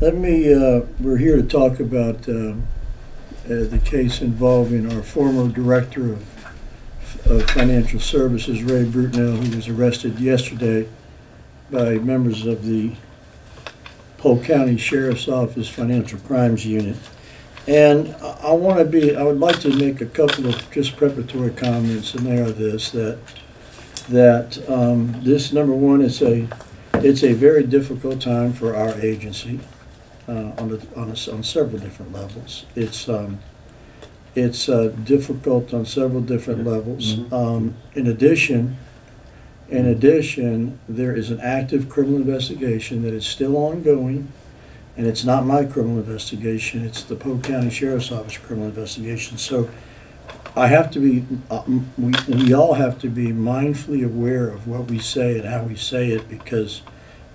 We're here to talk about the case involving our former director of financial services, Ray Brutnell, who was arrested yesterday by members of the Polk County Sheriff's Office Financial Crimes Unit. And I would like to make a couple of just preparatory comments, and they are this, this, number one, it's a very difficult time for our agency on several different levels. It's difficult on several different levels. In addition, there is an active criminal investigation that is still ongoing, and it's not my criminal investigation, it's the Polk County Sheriff's Office criminal investigation. So I have to be, we all have to be mindfully aware of what we say and how we say it, because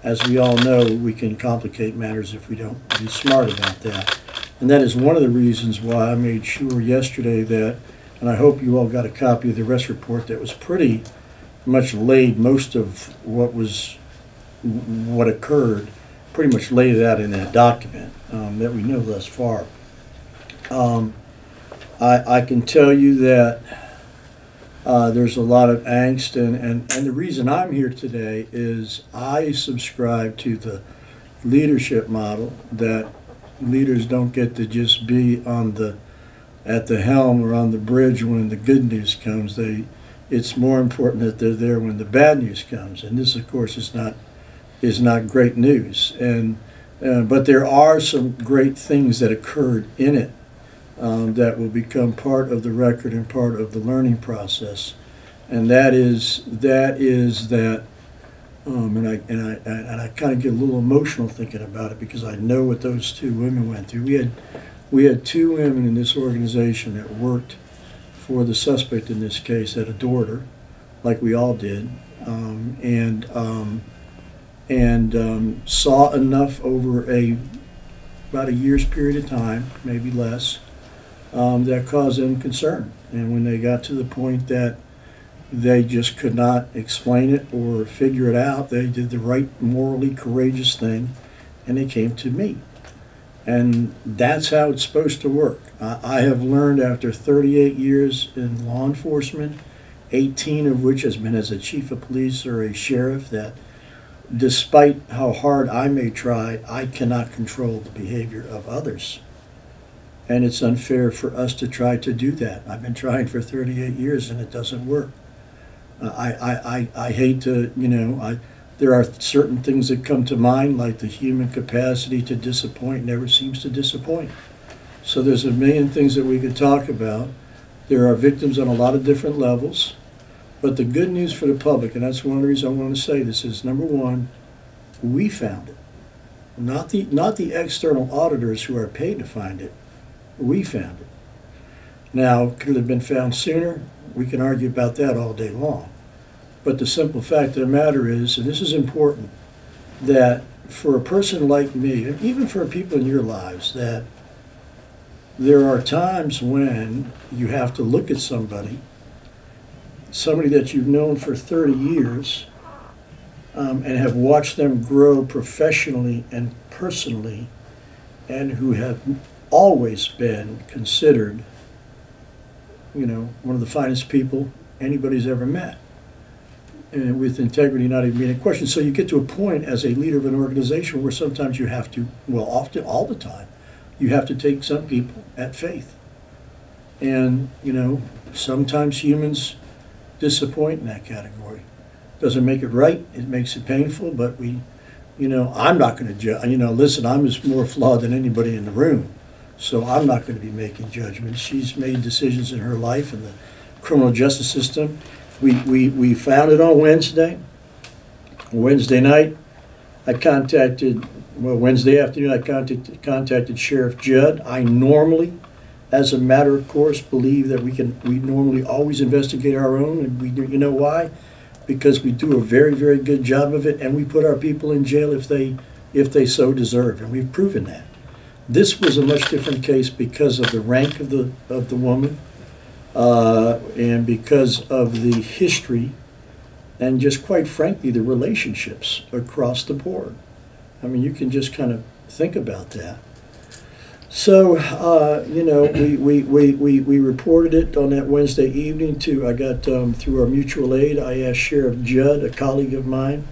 as we all know, we can complicate matters if we don't be smart about that. And that is one of the reasons why I made sure yesterday that, and I hope you all got a copy of the arrest report that was pretty much laid, most of what occurred, pretty much laid it out in that document that we know thus far. I can tell you that there's a lot of angst, and the reason I'm here today is I subscribe to the leadership model that leaders don't get to just be at the helm or on the bridge when the good news comes. It's more important that they're there when the bad news comes, and this, of course, is not great news. But there are some great things that occurred in it that will become part of the record and part of the learning process, and that is that. And I kind of get a little emotional thinking about it, because I know what those two women went through. We had two women in this organization that worked for the suspect in this case, that adored her, like we all did, and saw enough over about a year's period of time, maybe less, that caused them concern. And when they got to the point that they just could not explain it or figure it out, they did the right, morally courageous thing, and they came to me. And that's how it's supposed to work. I have learned after 38 years in law enforcement, 18 of which has been as a chief of police or a sheriff, that despite how hard I may try, I cannot control the behavior of others. And it's unfair for us to try to do that. I've been trying for 38 years and it doesn't work. I hate to, there are certain things that come to mind, like the human capacity to disappoint never seems to disappoint. So there's a million things that we could talk about. There are victims on a lot of different levels. But the good news for the public, and that's one of the reasons I want to say this, is number one, we found it. Not the external auditors who are paid to find it. We found it. Now, could it have been found sooner? We can argue about that all day long. But the simple fact of the matter is, and this is important, that for a person like me, and even for people in your lives, that there are times when you have to look at somebody that you've known for 30 years and have watched them grow professionally and personally, and who have always been considered, one of the finest people anybody's ever met, and with integrity not even being in question. So you get to a point as a leader of an organization where sometimes you have to, often, all the time, you have to take some people at faith. And, sometimes humans disappoint in that category. Doesn't make it right, it makes it painful, but I'm not going to judge. Listen, I'm just more flawed than anybody in the room, so I'm not going to be making judgments. She's made decisions in her life and the criminal justice system. We found it on Wednesday. Wednesday night, Wednesday afternoon, I contacted Sheriff Judd. I normally, as a matter of course, believe that we normally always investigate our own, and we do. You know why? Because we do a very, very good job of it, and we put our people in jail if they so deserve, and we've proven that. This was a much different case because of the rank of the woman, and because of the history, and just quite frankly the relationships across the board. I mean, you can just kind of think about that. So, you know, we reported it on that Wednesday evening I got, through our mutual aid, I asked Sheriff Judd, a colleague of mine,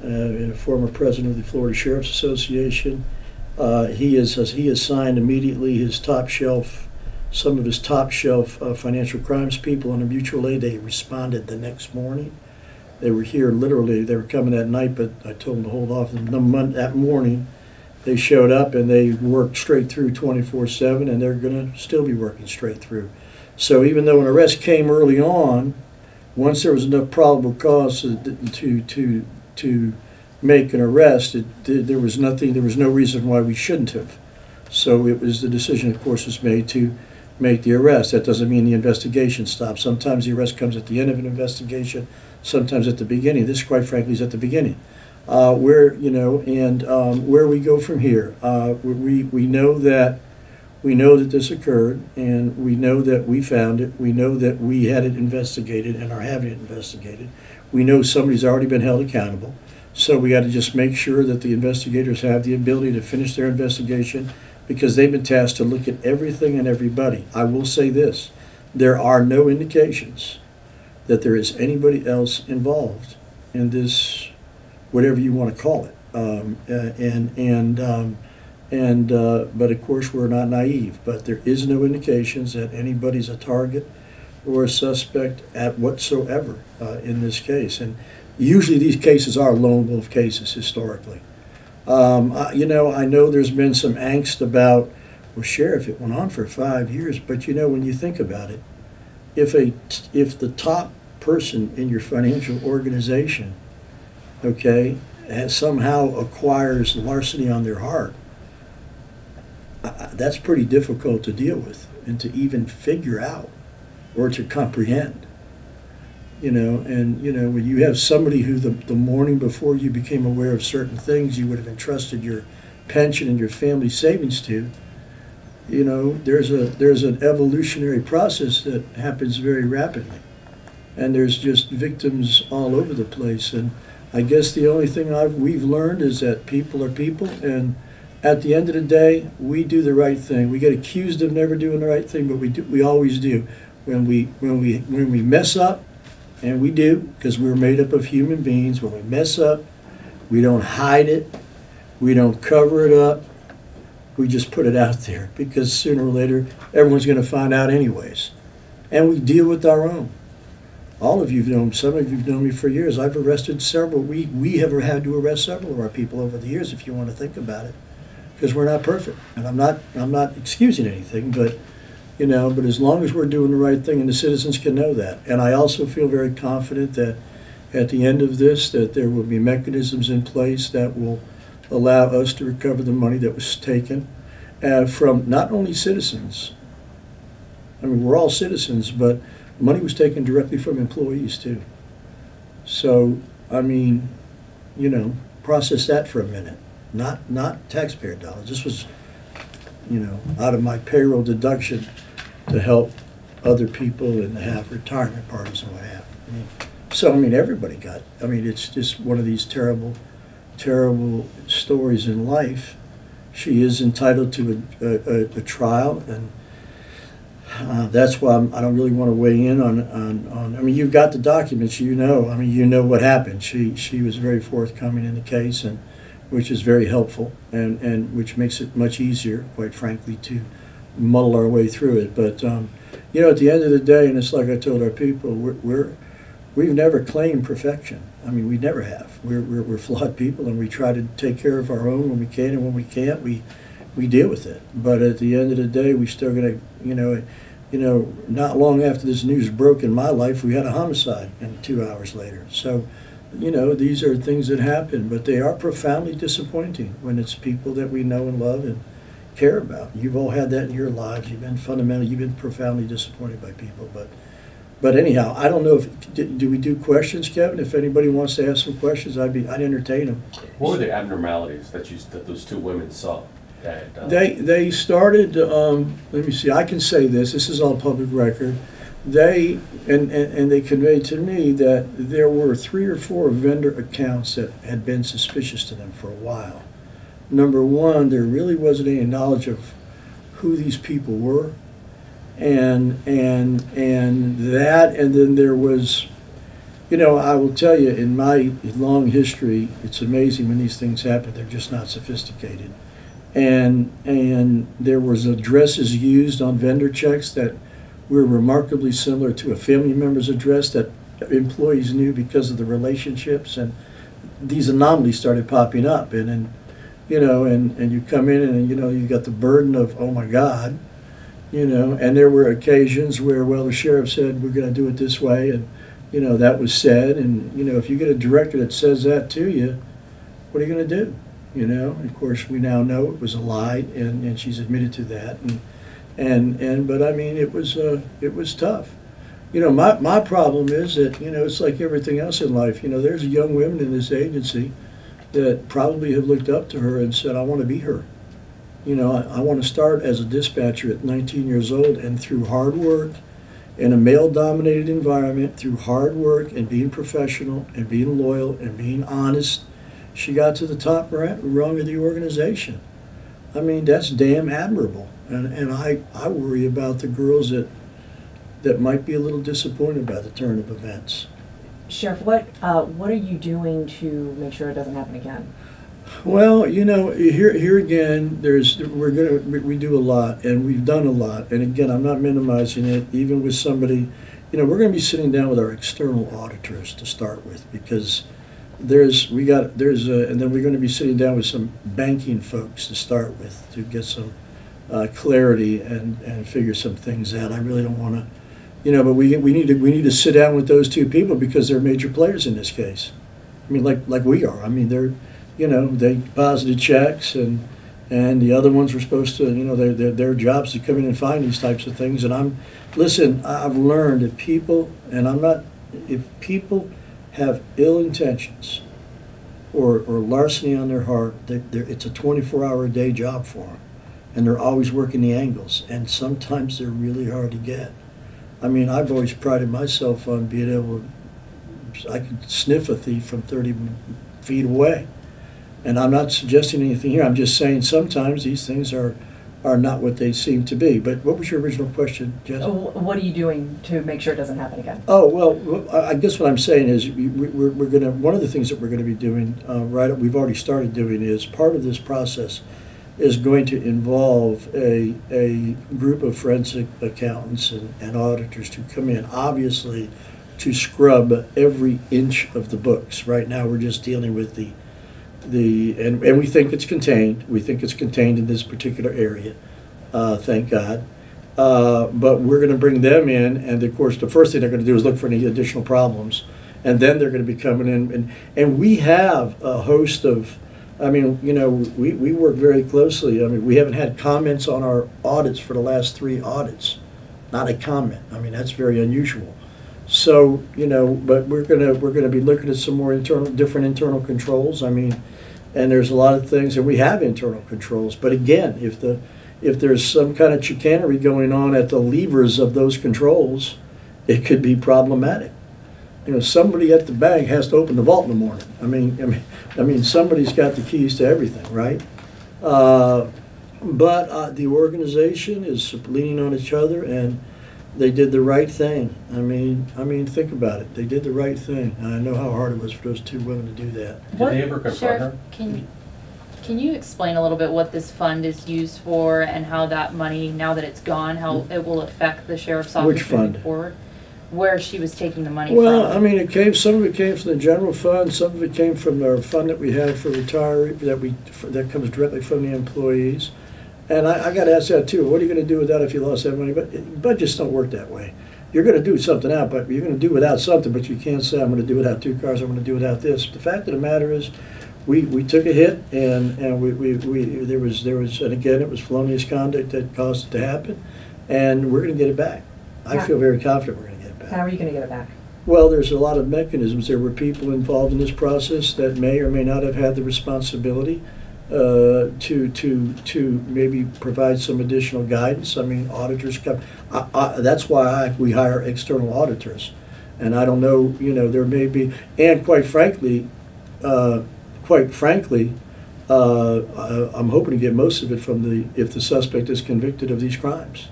and a former president of the Florida Sheriff's Association. He assigned immediately his top shelf, some of his top shelf financial crimes people on a mutual aid. They responded the next morning. They were here literally, they were coming that night, but I told them to hold off. That morning, they showed up and they worked straight through 24/7, and they're going to still be working straight through. So even though an arrest came early on, once there was enough probable cause to make an arrest, there was no reason why we shouldn't have. So the decision, of course, was made to make the arrest. That doesn't mean the investigation stops. Sometimes the arrest comes at the end of an investigation, sometimes at the beginning. This, quite frankly, is at the beginning. Where we go from here. We know that this occurred, and we know that we found it. We know that we had it investigated and are having it investigated. We know somebody's already been held accountable. So we got to just make sure that the investigators have the ability to finish their investigation, because they've been tasked to look at everything and everybody. I will say this: there are no indications that there is anybody else involved in this, whatever you want to call it. But of course, we're not naive. But there is no indications that anybody's a target or a suspect at whatsoever in this case. And usually these cases are lone wolf cases historically. You know, I know there's been some angst about, well, Sheriff, it went on for 5 years. But you know, when you think about it, if the top person in your financial organization, okay, somehow acquires larceny on their heart, that's pretty difficult to deal with and to even figure out or to comprehend. You know, and you know, when you have somebody who the morning before you became aware of certain things you would have entrusted your pension and your family savings to, you know, there's an evolutionary process that happens very rapidly, and there's just victims all over the place. And I guess the only thing we've learned is that people are people, and at the end of the day, we do the right thing. We get accused of never doing the right thing, but we always do. When we mess up, and we do, because we're made up of human beings, when we mess up, we don't hide it, we don't cover it up, we just put it out there, because sooner or later, everyone's going to find out anyways. And we deal with our own. All of you've known, some of you've known me for years. I've arrested several. We have had to arrest several of our people over the years, if you want to think about it, because we're not perfect. And I'm not excusing anything, but you know, but as long as we're doing the right thing, and the citizens can know that. And I also feel very confident that at the end of this, that there will be mechanisms in place that will allow us to recover the money that was taken from not only citizens. I mean, we're all citizens, but money was taken directly from employees too. So, I mean, you know, process that for a minute. Not taxpayer dollars. This was, you know, out of my payroll deduction to help other people and to have retirement parties and what have you. I mean, everybody got, I mean, it's just one of these terrible, terrible stories in life. She is entitled to a trial, and that's why I don't really want to weigh in on. I mean, you've got the documents, you know. I mean, you know what happened. She was very forthcoming in the case, and which is very helpful, and which makes it much easier, quite frankly, to muddle our way through it. But you know, at the end of the day, and it's like I told our people, we've never claimed perfection. I mean, we never have. We're flawed people, and we try to take care of our own when we can, and when we can't, we deal with it. But at the end of the day, we still gonna, you know, not long after this news broke in my life, we had a homicide, and 2 hours later. So, you know, these are things that happen, but they are profoundly disappointing when it's people that we know and love and care about. You've all had that in your lives. You've been profoundly disappointed by people. But anyhow, I don't know if do we do questions, Kevin? If anybody wants to ask some questions, I'd entertain them. What were the abnormalities that those two women saw? They started. Let me see. I can say this. This is all public record. They conveyed to me that there were 3 or 4 vendor accounts that had been suspicious to them for a while. number one, there really wasn't any knowledge of who these people were, and that, and then there was, you know, I will tell you, in my long history, it's amazing when these things happen. They're just not sophisticated, and there was addresses used on vendor checks that were remarkably similar to a family member's address that employees knew because of the relationships, and these anomalies started popping up, and you know, and you come in and, you know, you got the burden of, oh my God, you know, and there were occasions where, well, the sheriff said, we're going to do it this way, and, you know, that was said, and, you know, if you get a director that says that to you, what are you going to do? You know, and of course, we now know it was a lie, and she's admitted to that, but I mean, it was tough. You know, my problem is that, you know, it's like everything else in life. You know, there's young women in this agency that probably have looked up to her and said, I want to be her. You know, I want to start as a dispatcher at 19 years old, and through hard work in a male-dominated environment, through hard work and being professional and being loyal and being honest, she got to the top rung of the organization. I mean, that's damn admirable. And I worry about the girls that might be a little disappointed by the turn of events. Sheriff, what are you doing to make sure it doesn't happen again? Well, you know, here again, we do a lot, and we've done a lot. And again, I'm not minimizing it. Even with somebody, you know, we're going to be sitting down with our external auditors to start with, because and then we're going to be sitting down with some banking folks to start with to get some clarity and figure some things out. I really don't want to. You know, but we need to sit down with those two people because they're major players in this case. I mean, like we are. I mean, they're, you know, they deposited checks, and the other ones were supposed to, you know, their jobs to come in and find these types of things. And I've learned that people, if people have ill intentions or larceny on their heart, it's a 24-hour-a-day job for them, and they're always working the angles, and sometimes they're really hard to get. I mean, I've always prided myself on being able to, I could sniff a thief from 30 feet away. And I'm not suggesting anything here. I'm just saying sometimes these things are not what they seem to be. But what was your original question, Jess? What are you doing to make sure it doesn't happen again? Oh, well, I guess what I'm saying is we're going to, one of the things that we're going to be doing, we've already started doing, is part of this process is going to involve a group of forensic accountants and auditors to come in, obviously, to scrub every inch of the books. Right now, we're just dealing with and we think it's contained. We think it's contained in this particular area, thank God. But we're going to bring them in, and of course, the first thing they're going to do is look for any additional problems, and then they're going to be coming in, and we have a host of. I mean, you know, we work very closely. I mean, we haven't had comments on our audits for the last 3 audits. Not a comment. I mean, that's very unusual. So, you know, but we're gonna be looking at some more different internal controls. I mean, and there's a lot of things, and we have internal controls. But again, if there's some kind of chicanery going on at the levers of those controls, it could be problematic. You know, somebody at the bank has to open the vault in the morning. I mean, somebody's got the keys to everything, right? But the organization is leaning on each other, and they did the right thing. I mean, think about it. They did the right thing. And I know how hard it was for those 2 women to do that. Did they ever confront her? Can you explain a little bit what this fund is used for, and how that money, now that it's gone, how it will affect the sheriff's office moving forward? Where she was taking the money from? Well, I mean, some of it came from the general fund, some of it came from our fund that we had for retirees, that comes directly from the employees. And I got asked that too. What are you going to do with that if you lost that money? But budgets don't work that way. You're going to do something out, but you're going to do without something. But you can't say, I'm going to do without 2 cars. I'm going to do without this. The fact of the matter is, we took a hit, and there was, and again, it was felonious conduct that caused it to happen, and we're going to get it back. I feel very confident we're going to get it back. How are you going to get it back? Well, there's a lot of mechanisms. There were people involved in this process that may or may not have had the responsibility to maybe provide some additional guidance. I mean, auditors come. That's why we hire external auditors. And I don't know, you know, there may be, and quite frankly, I'm hoping to get most of it from if the suspect is convicted of these crimes.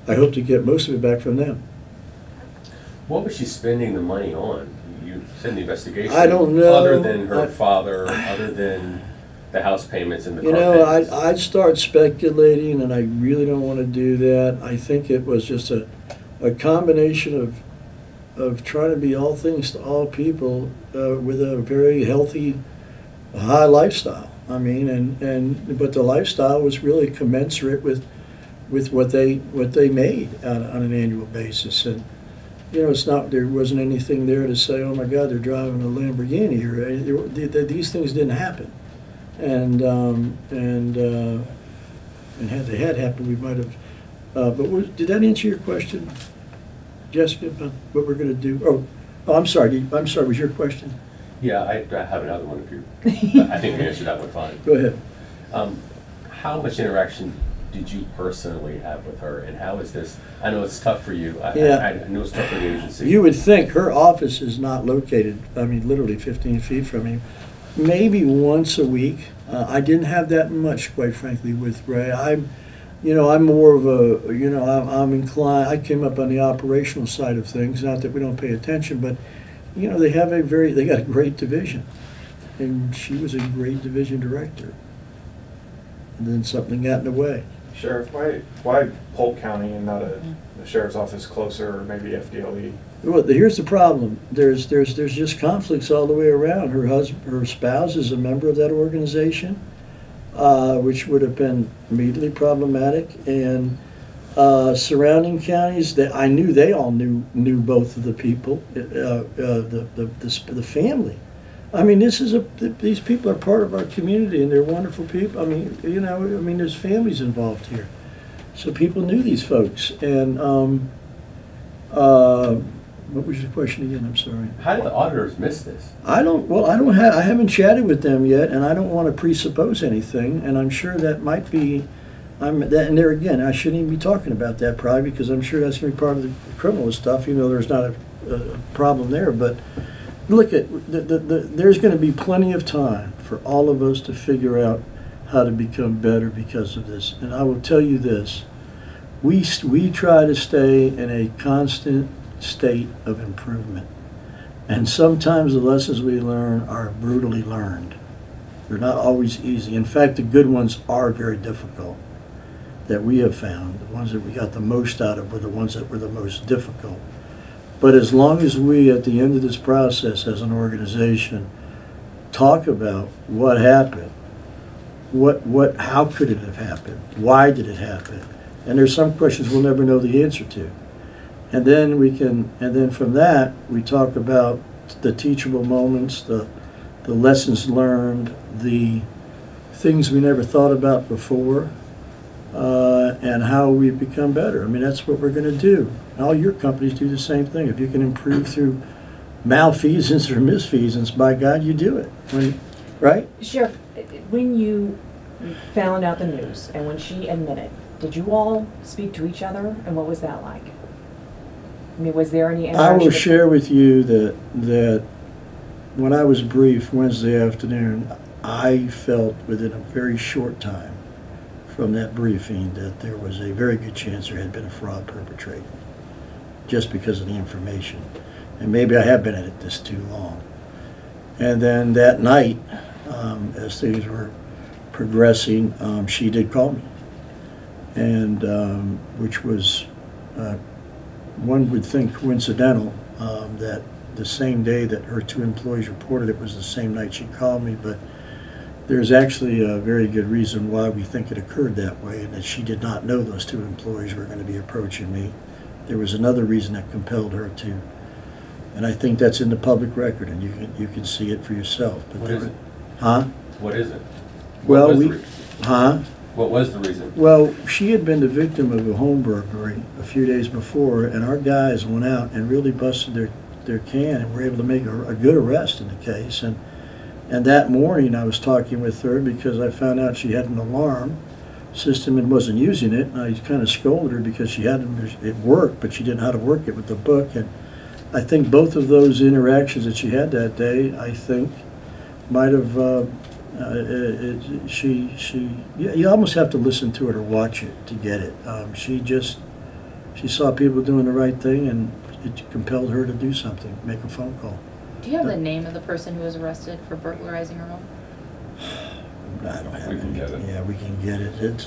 I hope to get most of it back from them. What was she spending the money on? You said in the investigation. I don't know. Other than her father, other than the house payments and the car payments. I'd start speculating, and I really don't want to do that. I think it was just a combination of trying to be all things to all people with a very healthy, high lifestyle. I mean, but the lifestyle was really commensurate with what they made on an annual basis. And there wasn't anything there to say, oh my God, they're driving a Lamborghini, or these things didn't happen. And had they had happened, we might have. But did that answer your question, Jessica, about what we're going to do? Oh, I'm sorry. Was your question? Yeah, I have another one if you. I think we answered that one fine. Go ahead. How much interaction did you personally have with her, and how is this? I know it's tough for you. I know it's tough for the agency. You would think her office is not located, literally 15 feet from me. Maybe once a week. I didn't have that much, quite frankly, with Ray. I'm more of I'm inclined. I came up on the operational side of things. Not that we don't pay attention, but they got a great division, and she was a great division director. And then something got in the way. Sheriff, why Polk County and not the sheriff's office closer, or maybe FDLE? Well, here's the problem. There's just conflicts all the way around. Her spouse is a member of that organization, which would have been immediately problematic. And surrounding counties, I knew they all knew both of the people, the family. These people are part of our community, and they're wonderful people. There's families involved here, so people knew these folks. And what was your question again? I'm sorry. How did the auditors miss this? I haven't chatted with them yet, and I don't want to presuppose anything. And I'm sure that might be. And there again, I shouldn't even be talking about that probably, because I'm sure that's going to be part of the criminal stuff. There's not a problem there, but. Look there's going to be plenty of time for all of us to figure out how to become better because of this. And I will tell you this, we try to stay in a constant state of improvement. And sometimes the lessons we learn are brutally learned. They're not always easy. In fact, the good ones are very difficult that we have found. The ones that we got the most out of were the ones that were the most difficult. But as long as we, at the end of this process as an organization, talk about what happened, how could it have happened, why did it happen, and there's some questions we'll never know the answer to, and then from that we talk about the teachable moments, the lessons learned, the things we never thought about before, and how we've become better. That's what we're going to do. All your companies do the same thing. If you can improve through malfeasance or misfeasance, by God, you do it. Right? Sheriff, when you found out the news and when she admitted, did you all speak to each other, and what was that like? Was there any interaction? I will share with you that when I was briefed Wednesday afternoon, I felt within a very short time from that briefing that there was a very good chance there had been a fraud perpetrated, just because of the information. And maybe I have been at it this too long. And then that night, as things were progressing, she did call me. And which was, one would think coincidental, that the same day that her two employees reported it was the same night she called me, but there's actually a very good reason why we think it occurred that way, and that she did not know those two employees were going to be approaching me. There was another reason that compelled her to, and I think that's in the public record, and you can see it for yourself. But what is it? Huh? What is it? What was the reason? Well, she had been the victim of a home burglary a few days before, and our guys went out and really busted their can and were able to make a good arrest in the case. And that morning I was talking with her because I found out she had an alarm system and wasn't using it. And I kind of scolded her because it worked, but she didn't know how to work it with the book. And I think both of those interactions that she had that day, I think, might have You almost have to listen to it or watch it to get it. She saw people doing the right thing, and it compelled her to do something, make a phone call. Do you have the name of the person who was arrested for burglarizing her home? I don't have We can it. get it. Yeah, we can get it. It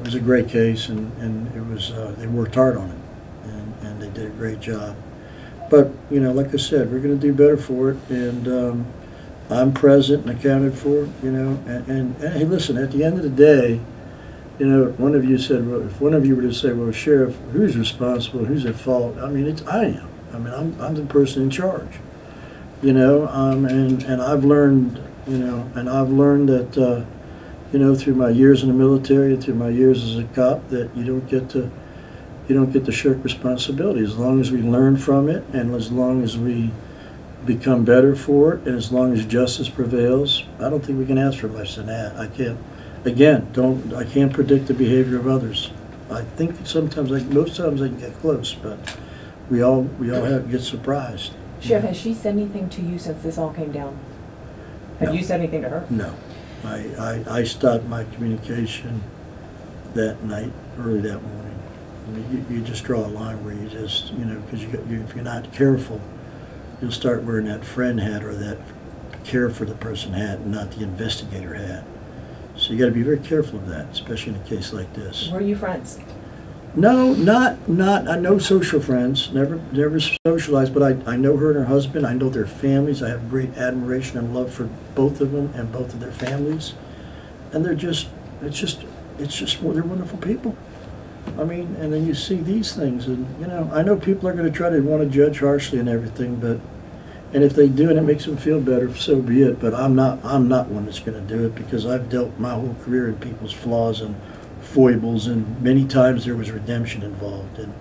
was a great case, and it was, they worked hard on it, and they did a great job. But, you know, like I said, we're going to do better for it, and I'm present and accounted for, you know, and hey, listen, at the end of the day, you know, one of you said, well, if one of you were to say, well, Sheriff, who's responsible, who's at fault? I mean, I am. I mean, I'm the person in charge, you know, and I've learned, you know, that, you know, through my years in the military, through my years as a cop, that you don't get to shirk responsibility. As long as we learn from it, and as long as we become better for it, and as long as justice prevails, I don't think we can ask for much than that. I can't predict the behavior of others. I think sometimes, most times I can get close, but we all get surprised. Sheriff, has she said anything to you since this all came down? Have No. you said anything to her? No. I stopped my communication that night, early that morning. I mean, you just draw a line where you just, you know, because if you're not careful, you'll start wearing that friend hat or that care for the person hat and not the investigator hat. So you got to be very careful of that, especially in a case like this. Were you friends? No, not. I know social friends. Never socialized, but I know her and her husband. I know their families. I have great admiration and love for both of them and both of their families. And they're they're wonderful people. I mean, and then you see these things, and you know, I know people are going to try to want to judge harshly and everything, and if they do and it makes them feel better, so be it. But I'm not one that's going to do it, because I've dealt my whole career in people's flaws and foibles, and many times there was redemption involved, and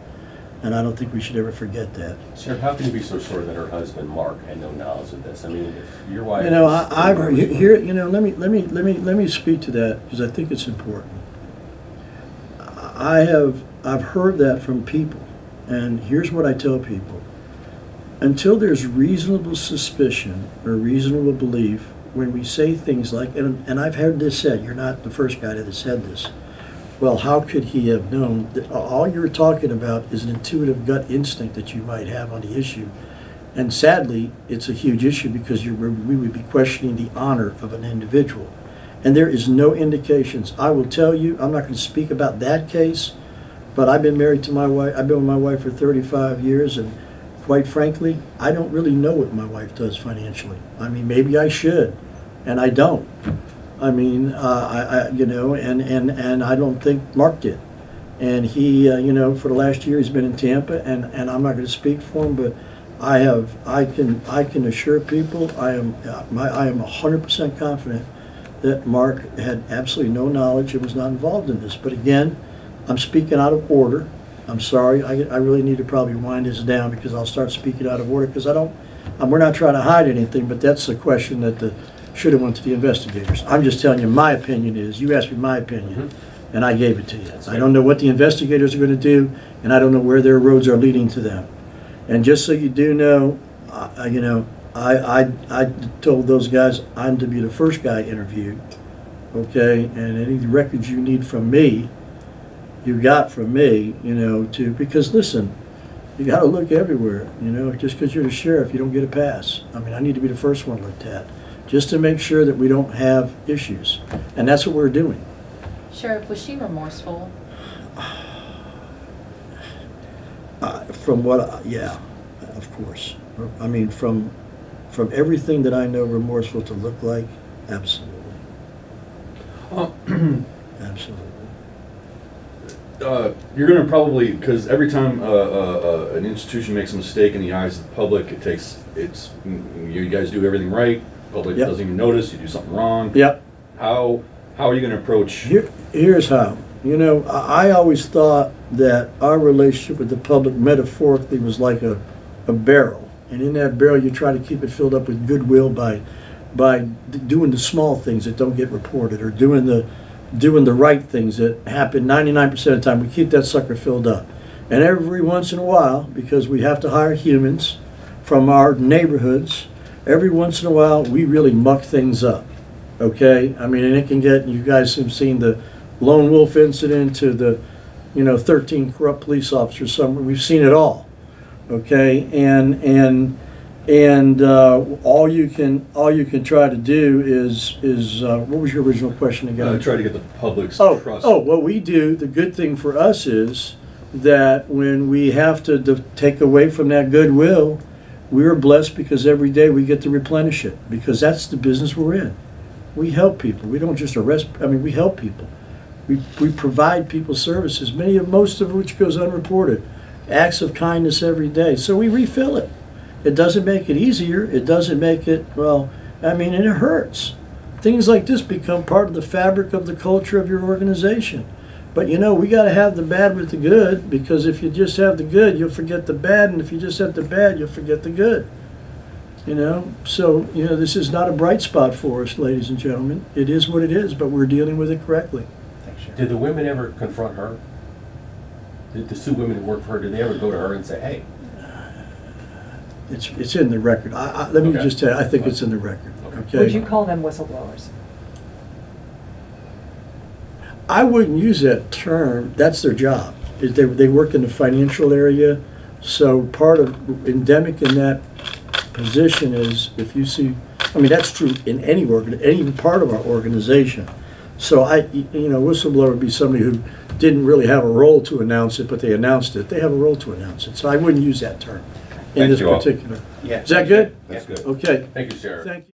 I don't think we should ever forget that. Sheriff, how can you be so sure that her husband Mark had no knowledge of this? I mean, if your wife, You know, I've heard here. You know, let me speak to that, because I think it's important. I've heard that from people, and here's what I tell people: until there's reasonable suspicion or reasonable belief, when we say things like, and I've heard this said, you're not the first guy that has said this, well, how could he have known? All you're talking about is an intuitive gut instinct that you might have on the issue. And sadly, it's a huge issue, because we would be questioning the honor of an individual. And there is no indications. I will tell you, I'm not going to speak about that case, but I've been married to my wife. I've been with my wife for 35 years, and quite frankly, I don't really know what my wife does financially. I mean, maybe I should, and I don't. I mean, you know, and I don't think Mark did. And he, you know, for the last year he's been in Tampa, and I'm not going to speak for him, but I can assure people I am 100% confident that Mark had absolutely no knowledge and was not involved in this. But again, I'm speaking out of order. I'm sorry. I really need to probably wind this down, because I'll start speaking out of order, because we're not trying to hide anything, but that's a question that should have went to the investigators. I'm just telling you, my opinion is, you asked me my opinion, and I gave it to you. I don't know what the investigators are going to do, and I don't know where their roads are leading to them. And just so you do know, you know, I told those guys I'm to be the first guy interviewed, okay? And any records you need from me, you got from me, you know, because listen, you got to look everywhere, you know. Just because you're the sheriff, you don't get a pass. I mean, I need to be the first one looked at, just to make sure that we don't have issues. And that's what we're doing. Sheriff, was she remorseful? Yeah, of course. I mean, from everything that I know remorseful to look like, absolutely. Absolutely. You're going to probably, because every time an institution makes a mistake in the eyes of the public, you guys do everything right. Public Yep. doesn't even notice you do something wrong. Yep. How are you going to approach? Here's how. You know, I always thought that our relationship with the public metaphorically was like a barrel, and in that barrel you try to keep it filled up with goodwill by doing the small things that don't get reported, or doing the right things that happen 99% of the time. We keep that sucker filled up, and every once in a while, because we have to hire humans from our neighborhoods, every once in a while we really muck things up. Okay, I mean, and it can get, you guys have seen the lone wolf incident to the, 13 corrupt police officers, we've seen it all. Okay, and all you can try to do is what was your original question again? Try to get the public's trust. What we do, the good thing for us is that when we have to take away from that goodwill, we are blessed because every day we get to replenish it, because that's the business we're in. We help people. We don't just arrest, we help people. We provide people services, most of which goes unreported. Acts of kindness every day. So we refill it. It doesn't make it easier. It doesn't make it, and it hurts. Things like this become part of the fabric of the culture of your organization. But we got to have the bad with the good, because if you just have the good, you'll forget the bad, and if you just have the bad, you'll forget the good. So, this is not a bright spot for us, ladies and gentlemen. It is what it is, but we're dealing with it correctly. Did the women ever confront her? Did the two women who worked for her, did they ever go to her and say, hey? It's in the record. Let me just tell you, I think it's in the record. Okay. Would you call them whistleblowers? I wouldn't use that term. That's their job. They work in the financial area, so part of endemic in that position is if you see. That's true in any part of our organization. So whistleblower would be somebody who didn't really have a role to announce it, but they announced it. They have a role to announce it. So I wouldn't use that term in this particular. Yeah. Is that good? That's good. Okay. Thank you, Sheriff. Thank you.